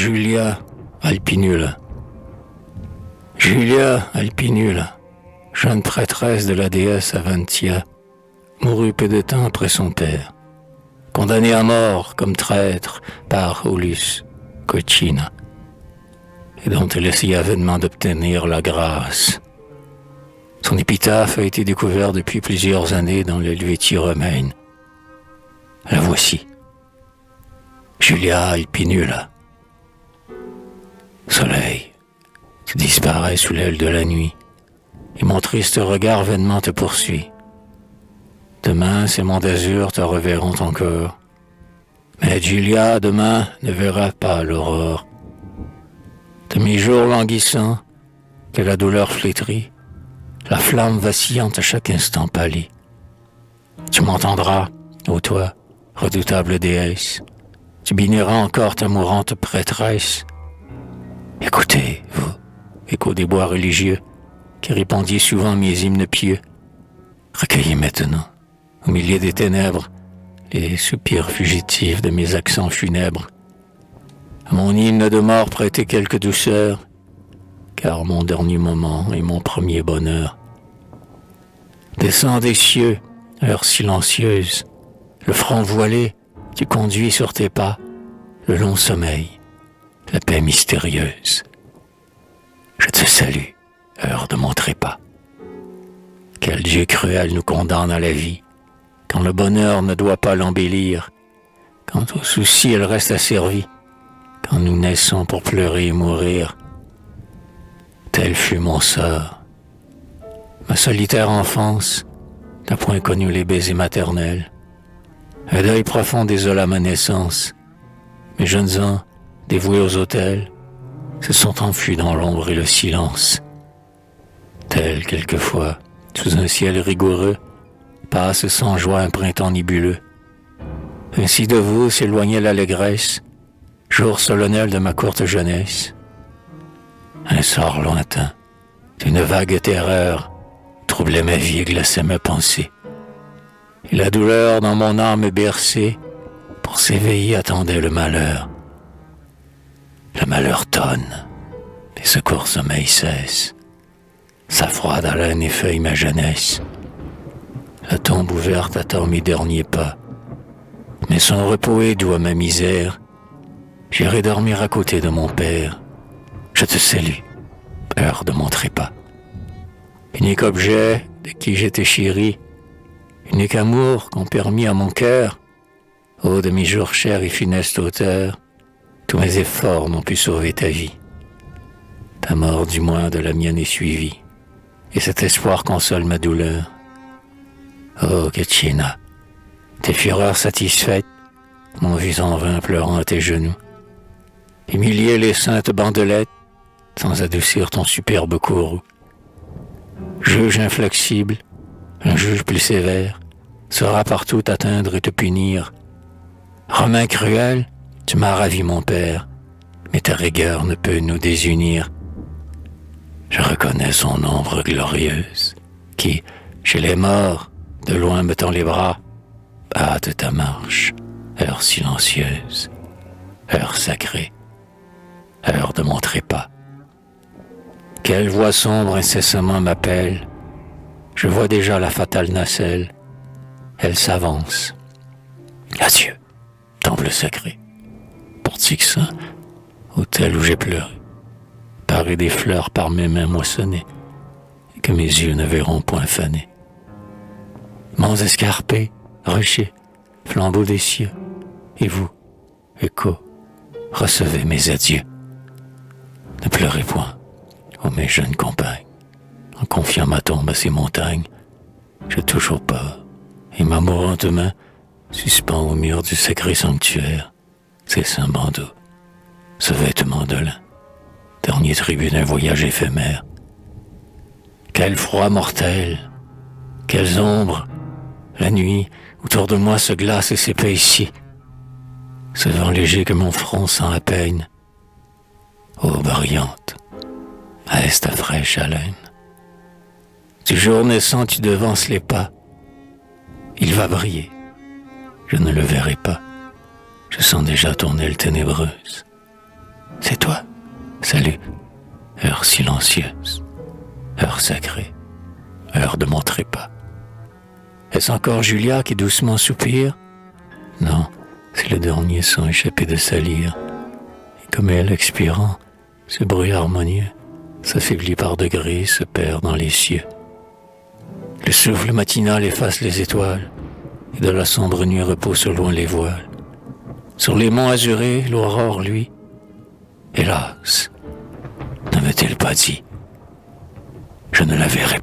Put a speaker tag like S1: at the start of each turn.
S1: Julia Alpinula. Julia Alpinula, jeune prêtresse de la déesse Avantia, mourut peu de temps après son père, condamnée à mort comme traître par Aulus Cocina, et dont elle essaya vainement d'obtenir la grâce. Son épitaphe a été découvert depuis plusieurs années dans l'Helvétie romaine. La voici. Julia Alpinula. Soleil, tu disparais sous l'aile de la nuit, et mon triste regard vainement te poursuit. Demain, ces monts d'azur te reverront encore. Mais Julia, demain, ne verra pas l'aurore. De mes jours languissants, que la douleur flétrit, la flamme vacillante à chaque instant pâlit. Tu m'entendras, ô toi, redoutable déesse. Tu béniras encore ta mourante prêtresse. Écoutez, vous, écho des bois religieux, qui répandiez souvent mes hymnes pieux. Recueillez maintenant, au milieu des ténèbres, les soupirs fugitifs de mes accents funèbres. À mon hymne de mort prêtez quelque douceur, car mon dernier moment est mon premier bonheur. Descends des cieux, heure silencieuse, le front voilé, tu conduis sur tes pas le long sommeil, la paix mystérieuse. Je te salue, heure de mon trépas. Quel Dieu cruel nous condamne à la vie, quand le bonheur ne doit pas l'embellir, quand au souci elle reste asservie, quand nous naissons pour pleurer et mourir. Tel fut mon sort. Ma solitaire enfance n'a point connu les baisers maternels. Un deuil profond désola ma naissance. Mes jeunes ans, dévoués aux autels, se sont enfuis dans l'ombre et le silence. Tel, quelquefois, sous un ciel rigoureux, passe sans joie un printemps nébuleux. Ainsi de vous s'éloignait l'allégresse, jour solennel de ma courte jeunesse. Un sort lointain, d'une vague terreur, troublait ma vie et glaçait mes pensées. Et la douleur dans mon âme bercée, pour s'éveiller attendait le malheur. Le malheur tonne, les secours sommeil cessent. Sa froide haleine effeuille ma jeunesse. La tombe ouverte attend mes derniers pas. Mais son repos est doux à ma misère. J'irai dormir à côté de mon père. Je te salue, heure de mon trépas. Unique objet de qui j'étais chéri, unique amour qu'ont permis à mon cœur, ô de mes jours chers et funeste auteur, tous mes efforts n'ont pu sauver ta vie. Ta mort du moins de la mienne est suivie, et cet espoir console ma douleur. Oh, Cocina, tes fureurs satisfaites m'ont vu en vain pleurant à tes genoux. Humilier les saintes bandelettes, sans adoucir ton superbe courroux. Juge inflexible, un juge plus sévère, saura partout t'atteindre et te punir. Romain cruel, tu m'as ravi mon père, mais ta rigueur ne peut nous désunir. Je reconnais son ombre glorieuse, qui, chez les morts, de loin me tend les bras. Hâte ta marche, heure silencieuse, heure sacrée, heure de mon trépas. Quelle voix sombre incessamment m'appelle. Je vois déjà la fatale nacelle. Elle s'avance. Adieu, temple sacré, portique saint, autel où j'ai pleuré, paré des fleurs par mes mains moissonnées, et que mes yeux ne verront point faner. Monts escarpés, rochers, flambeaux des cieux, et vous, écho, recevez mes adieux. Ne pleurez point, ô mes jeunes compagnes, en confiant ma tombe à ces montagnes, je touche au pas, et ma mourante main suspend au mur du sacré sanctuaire ces saints bandeaux, ce vêtement de lin, dernier tribut d'un voyage éphémère. Quel froid mortel, quelles ombres, la nuit autour de moi se glace et s'épaissit, ce vent léger que mon front sent à peine. Ô brillante, est ta fraîche haleine. Du jour naissant tu devances les pas. Il va briller, je ne le verrai pas. Je sens déjà ton aile ténébreuse. c'est toi. Salut. Heure silencieuse. Heure sacrée. Heure de mon trépas. Est-ce encore Julia qui doucement soupire? Non, c'est le dernier son échappé de sa lyre. Et comme elle, expirant, ce bruit harmonieux s'affaiblit par degrés, se perd dans les cieux. Le souffle matinal efface les étoiles, et de la sombre nuit repousse au loin les voiles. Sur les monts azurés, l'aurore, lui, hélas, n'avait-elle pas dit, je ne la verrai